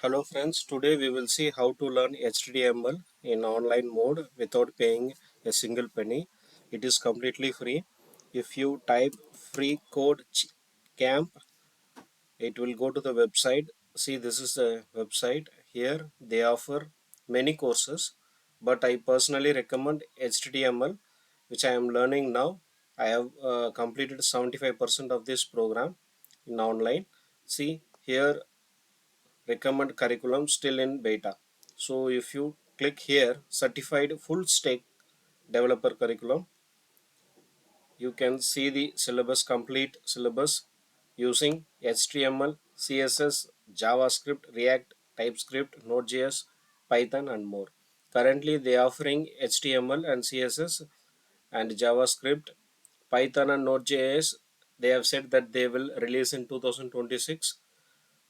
Hello friends, today we will see how to learn HTML in online mode without paying a single penny. It is completely free. If you type free code camp, it will go to the website. See, this is the website. Here they offer many courses, but I personally recommend HTML, which I am learning now. I have completed 75% of this program in online. See, here recommend curriculum still in beta. So if you click here certified full stack developer curriculum, you can see the syllabus, complete syllabus using HTML, CSS, JavaScript, React, TypeScript, Node.js, Python and more. Currently they are offering HTML and CSS and JavaScript. Python and Node.js, they have said that they will release in 2026.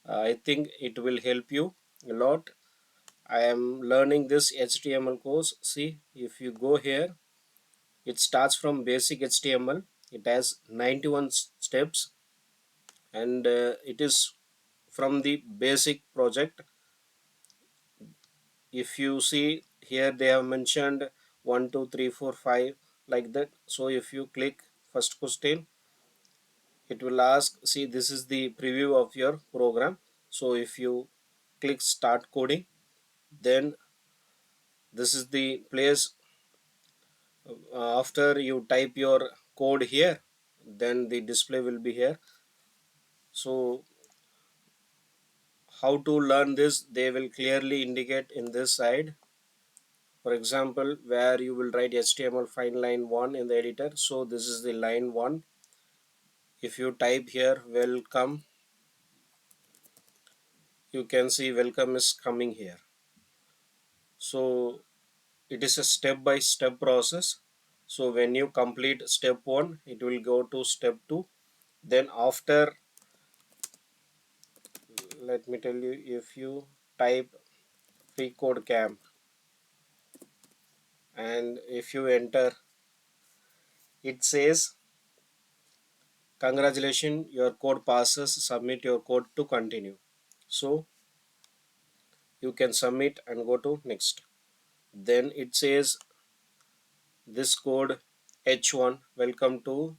I think it will help you a lot. I am learning this HTML course. See, if you go here, it starts from basic HTML. It has 91 steps, and it is from the basic project. If you see here, they have mentioned 1, 2, 3, 4, 5 like that. So if you click first question, it will ask, see, this is the preview of your program. So if you click start coding, then this is the place. After you type your code here, then the display will be here. So how to learn this, they will clearly indicate in this side. For example, where you will write HTML find line 1 in the editor. So this is the line 1. If you type here welcome, you can see welcome is coming here. So it is a step by step process. So when you complete step 1, it will go to step 2. Then after, let me tell you, if you type free code camp and if you enter, it says congratulations, your code passes, submit your code to continue. So you can submit and go to next. Then it says this code h1 welcome to.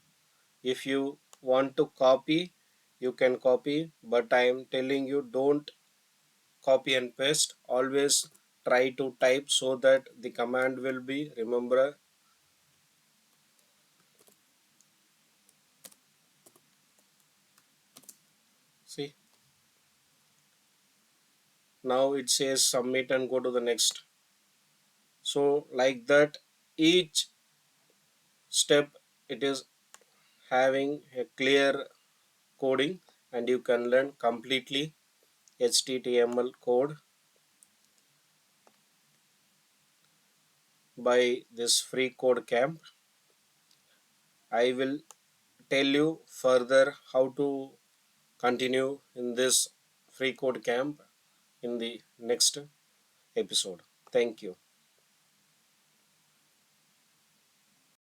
If you want to copy, you can copy, but I am telling you, don't copy and paste. Always try to type so that the command will be remember. See, now it says submit and go to the next. So like that, each step it is having a clear coding, and you can learn completely HTML code by this free code camp. I will tell you further how to continue in this free code camp in the next episode. Thank you.